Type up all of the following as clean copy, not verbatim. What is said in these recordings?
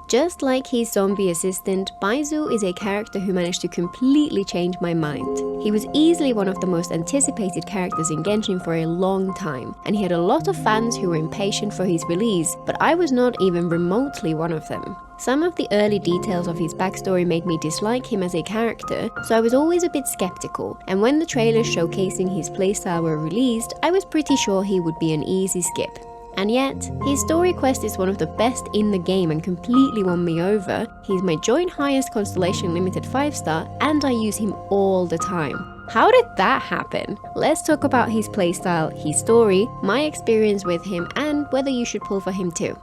Just like his zombie assistant, Baizhu is a character who managed to completely change my mind. He was easily one of the most anticipated characters in Genshin for a long time, and he had a lot of fans who were impatient for his release, but I was not even remotely one of them. Some of the early details of his backstory made me dislike him as a character, so I was always a bit skeptical, and when the trailers showcasing his playstyle were released, I was pretty sure he would be an easy skip. And yet, his story quest is one of the best in the game and completely won me over. He's my joint highest constellation limited 5-star, and I use him all the time. How did that happen? Let's talk about his playstyle, his story, my experience with him, and whether you should pull for him too.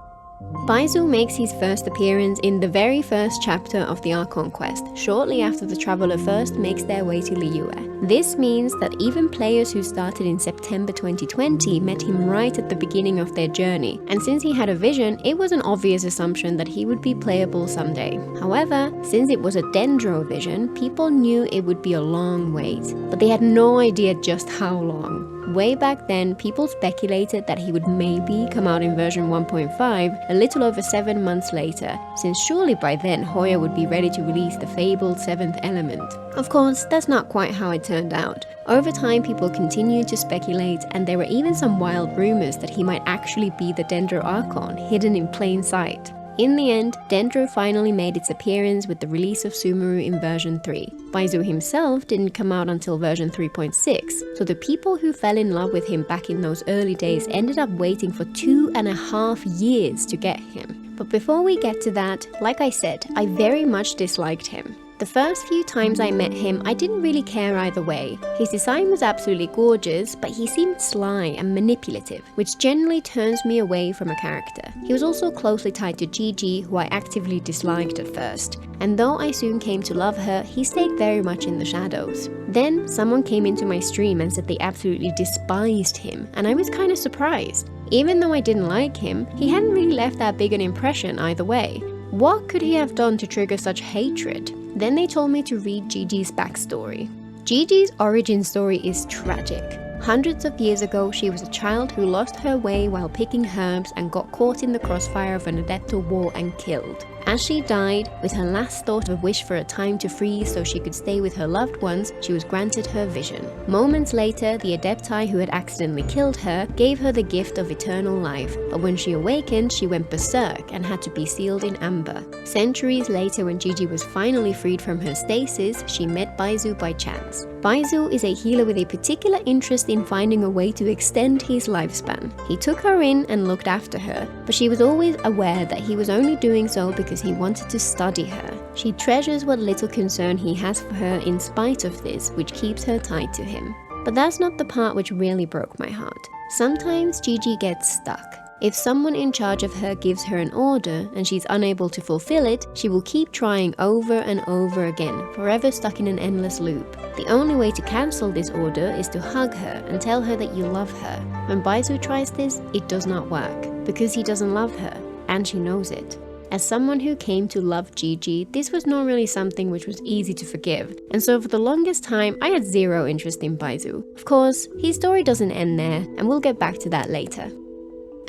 Baizhu makes his first appearance in the very first chapter of the Archon quest, shortly after the Traveler first makes their way to Liyue. This means that even players who started in September 2020 met him right at the beginning of their journey, and since he had a vision, it was an obvious assumption that he would be playable someday. However, since it was a Dendro vision, people knew it would be a long wait, but they had no idea just how long. Way back then, people speculated that he would maybe come out in version 1.5 a little over 7 months later, since surely by then Hoya would be ready to release the fabled 7th element. Of course, that's not quite how it turned out. Over time, people continued to speculate, and there were even some wild rumors that he might actually be the Dendro Archon hidden in plain sight. In the end, Dendro finally made its appearance with the release of Sumeru in version 3. Baizhu himself didn't come out until version 3.6, so the people who fell in love with him back in those early days ended up waiting for 2.5 years to get him. But before we get to that, like I said, I very much disliked him. The first few times I met him, I didn't really care either way. His design was absolutely gorgeous, but he seemed sly and manipulative, which generally turns me away from a character. He was also closely tied to Gigi, who I actively disliked at first. And though I soon came to love her, he stayed very much in the shadows. Then, someone came into my stream and said they absolutely despised him, and I was kind of surprised. Even though I didn't like him, he hadn't really left that big an impression either way. What could he have done to trigger such hatred? Then they told me to read Gigi's backstory. Gigi's origin story is tragic. Hundreds of years ago, she was a child who lost her way while picking herbs and got caught in the crossfire of an Adeptal war and killed. As she died, with her last thought of a wish for a time to freeze so she could stay with her loved ones, she was granted her vision. Moments later, the Adepti who had accidentally killed her gave her the gift of eternal life, but when she awakened, she went berserk and had to be sealed in amber. Centuries later, when Gigi was finally freed from her stasis, she met Baizhu by chance. Baizhu is a healer with a particular interest in finding a way to extend his lifespan. He took her in and looked after her, but she was always aware that he was only doing so because he wanted to study her. She treasures what little concern he has for her in spite of this, which keeps her tied to him. But that's not the part which really broke my heart. Sometimes Gigi gets stuck. If someone in charge of her gives her an order and she's unable to fulfill it, she will keep trying over and over again, forever stuck in an endless loop. The only way to cancel this order is to hug her and tell her that you love her. When Baizhu tries this, it does not work, because he doesn't love her, and she knows it. As someone who came to love Gigi, this was not really something which was easy to forgive, and so for the longest time, I had zero interest in Baizhu. Of course, his story doesn't end there, and we'll get back to that later.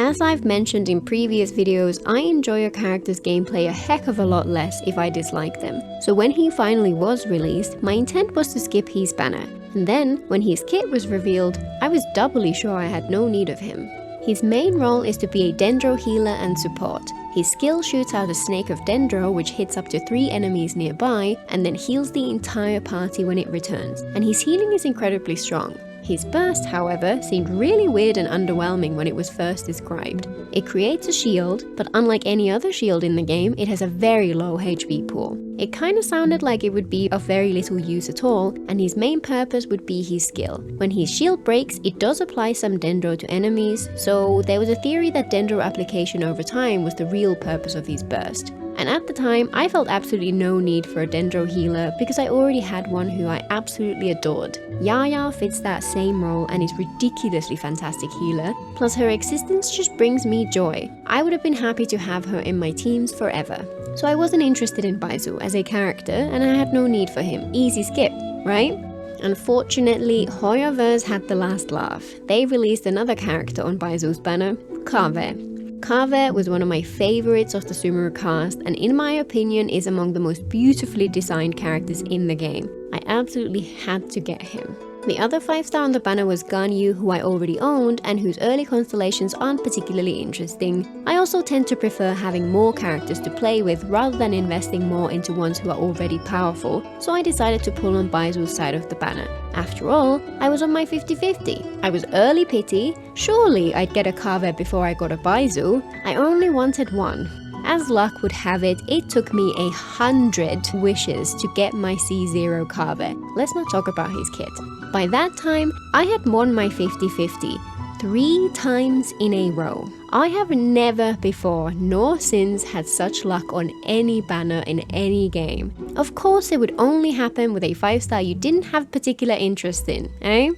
As I've mentioned in previous videos, I enjoy a character's gameplay a heck of a lot less if I dislike them. So when he finally was released, my intent was to skip his banner. And then, when his kit was revealed, I was doubly sure I had no need of him. His main role is to be a Dendro healer and support. His skill shoots out a snake of Dendro which hits up to 3 enemies nearby and then heals the entire party when it returns, and his healing is incredibly strong. His burst, however, seemed really weird and underwhelming when it was first described. It creates a shield, but unlike any other shield in the game, it has a very low HP pool. It kinda sounded like it would be of very little use at all, and his main purpose would be his skill. When his shield breaks, it does apply some Dendro to enemies, so there was a theory that Dendro application over time was the real purpose of his burst. And at the time, I felt absolutely no need for a Dendro healer because I already had one who I absolutely adored. Yaya fits that same role and is ridiculously fantastic healer, plus her existence just brings me joy. I would have been happy to have her in my teams forever. So I wasn't interested in Baizhu as a character and I had no need for him. Easy skip, right? Unfortunately, Hoyoverse had the last laugh. They released another character on Baizhu's banner, Kave. Kaveh was one of my favorites of the Sumeru cast, and in my opinion is among the most beautifully designed characters in the game. I absolutely had to get him. The other 5-star on the banner was Ganyu, who I already owned and whose early constellations aren't particularly interesting. I also tend to prefer having more characters to play with rather than investing more into ones who are already powerful, so I decided to pull on Baizhu's side of the banner. After all, I was on my 50-50. I was early pity, surely I'd get a Kaveh before I got a Baizhu. I only wanted one. As luck would have it, it took me 100 wishes to get my C0 Kaveh. Let's not talk about his kit. By that time, I had won my 50-50 3 times in a row. I have never before nor since had such luck on any banner in any game. Of course, it would only happen with a 5-star you didn't have particular interest in, eh?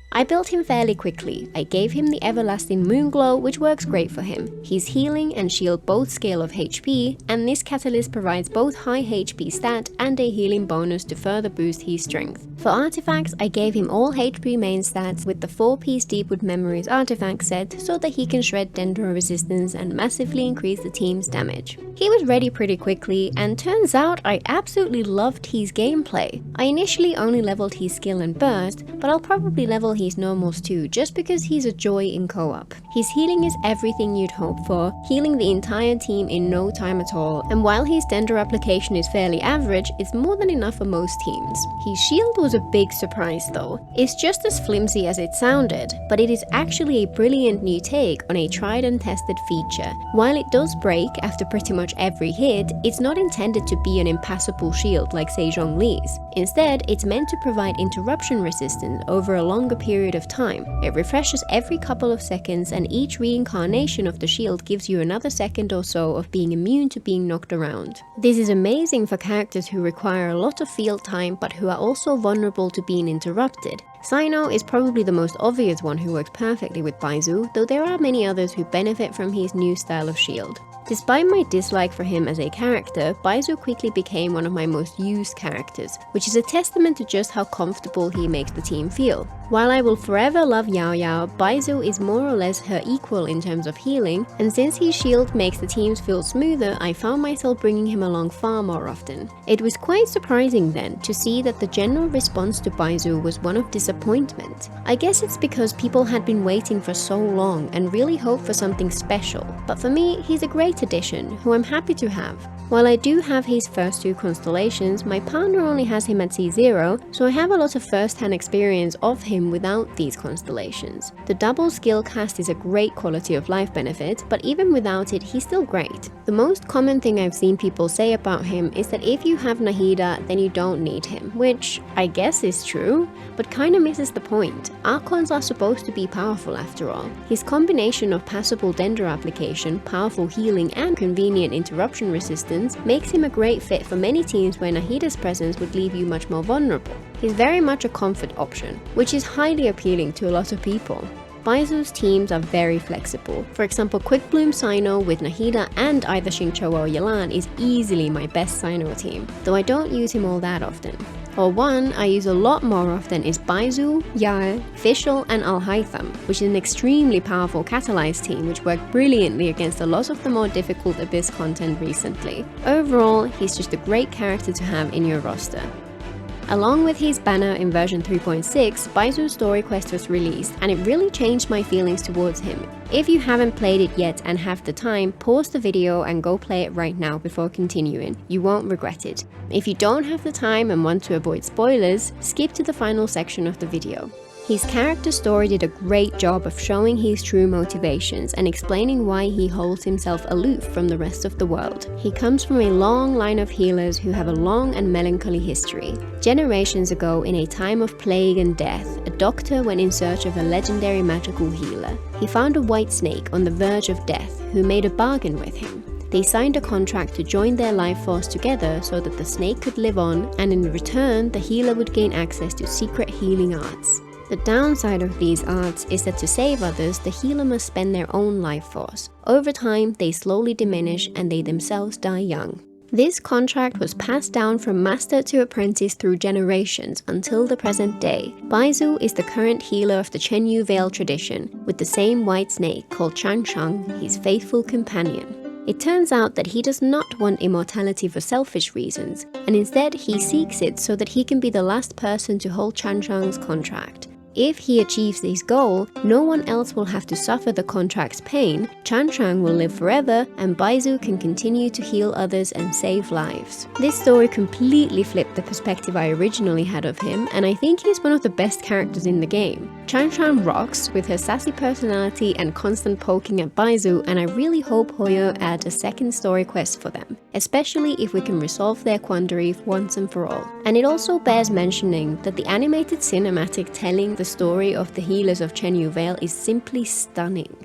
I built him fairly quickly. I gave him the Everlasting Moonglow, which works great for him. His healing and shield both scale of HP, and this catalyst provides both high HP stat and a healing bonus to further boost his strength. For artifacts, I gave him all HP main stats with the 4-piece Deepwood Memories artifact set so that he can shred Dendro resistance and massively increase the team's damage. He was ready pretty quickly, and turns out I absolutely loved his gameplay. I initially only leveled his skill and burst, but I'll probably level his normals too, just because he's a joy in co-op. His healing is everything you'd hope for, healing the entire team in no time at all, and while his Dendro application is fairly average, it's more than enough for most teams. His shield was a big surprise though. It's just as flimsy as it sounded, but it is actually a brilliant new take on a tried and tested feature. While it does break after pretty much every hit, it's not intended to be an impassable shield like say Zhongli's. Instead, it's meant to provide interruption resistance over a longer period of time. It refreshes every couple of seconds, and each reincarnation of the shield gives you another second or so of being immune to being knocked around. This is amazing for characters who require a lot of field time but who are also vulnerable to being interrupted. Cyno is probably the most obvious one who works perfectly with Baizhu, though there are many others who benefit from his new style of shield. Despite my dislike for him as a character, Baizhu quickly became one of my most used characters, which is a testament to just how comfortable he makes the team feel. While I will forever love Yao Yao, Baizhu is more or less her equal in terms of healing, and since his shield makes the teams feel smoother, I found myself bringing him along far more often. It was quite surprising then to see that the general response to Baizhu was one of disappointment. I guess it's because people had been waiting for so long and really hoped for something special, but for me, he's a great addition who I'm happy to have. While I do have his first 2 constellations, my partner only has him at C0, so I have a lot of first-hand experience of him without these constellations. The double skill cast is a great quality of life benefit, but even without it, he's still great. The most common thing I've seen people say about him is that if you have Nahida, then you don't need him, which I guess is true, but kinda misses the point. Archons are supposed to be powerful after all. His combination of passable Dendro application, powerful healing, and convenient interruption resistance makes him a great fit for many teams where Nahida's presence would leave you much more vulnerable. He's very much a comfort option, which is highly appealing to a lot of people. Baizhu's teams are very flexible. For example, Quick Bloom Cyno with Nahida and either Xingqiu or Yelan is easily my best Cyno team, though I don't use him all that often. Or one I use a lot more often is Baizhu, Yae, Fischl and Al-Haytham, which is an extremely powerful catalyzed team which worked brilliantly against a lot of the more difficult Abyss content recently. Overall, he's just a great character to have in your roster. Along with his banner in version 3.6, Baizhu's story quest was released, and it really changed my feelings towards him. If you haven't played it yet and have the time, pause the video and go play it right now before continuing. You won't regret it. If you don't have the time and want to avoid spoilers, skip to the final section of the video. His character story did a great job of showing his true motivations and explaining why he holds himself aloof from the rest of the world. He comes from a long line of healers who have a long and melancholy history. Generations ago, in a time of plague and death, a doctor went in search of a legendary magical healer. He found a white snake on the verge of death who made a bargain with him. They signed a contract to join their life force together so that the snake could live on, and in return, the healer would gain access to secret healing arts. The downside of these arts is that to save others, the healer must spend their own life force. Over time, they slowly diminish and they themselves die young. This contract was passed down from master to apprentice through generations until the present day. Baizhu is the current healer of the Chenyu Vale tradition, with the same white snake called Changshang, his faithful companion. It turns out that he does not want immortality for selfish reasons, and instead he seeks it so that he can be the last person to hold Changshang's contract. If he achieves this goal, no one else will have to suffer the contract's pain, Changshang will live forever, and Baizhu can continue to heal others and save lives. This story completely flipped the perspective I originally had of him, and I think he's one of the best characters in the game. Changshang rocks with her sassy personality and constant poking at Baizhu, and I really hope Hoyo adds a second story quest for them, especially if we can resolve their quandary once and for all. And it also bears mentioning that the animated cinematic telling the story of the healers of Chenyu Vale is simply stunning.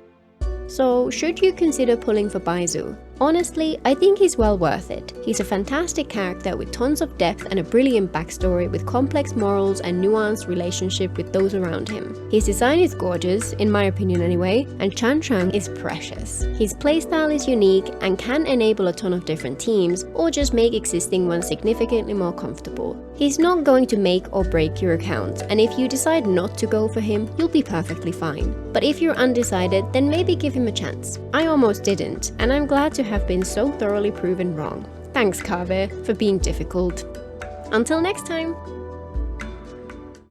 So, should you consider pulling for Baizhu? Honestly, I think he's well worth it. He's a fantastic character with tons of depth and a brilliant backstory with complex morals and nuanced relationship with those around him. His design is gorgeous, in my opinion anyway, and Changshang is precious. His playstyle is unique and can enable a ton of different teams, or just make existing ones significantly more comfortable. He's not going to make or break your account, and if you decide not to go for him, you'll be perfectly fine. But if you're undecided, then maybe give him a chance. I almost didn't, and I'm glad to have been so thoroughly proven wrong. Thanks, Kaveh, for being difficult. Until next time!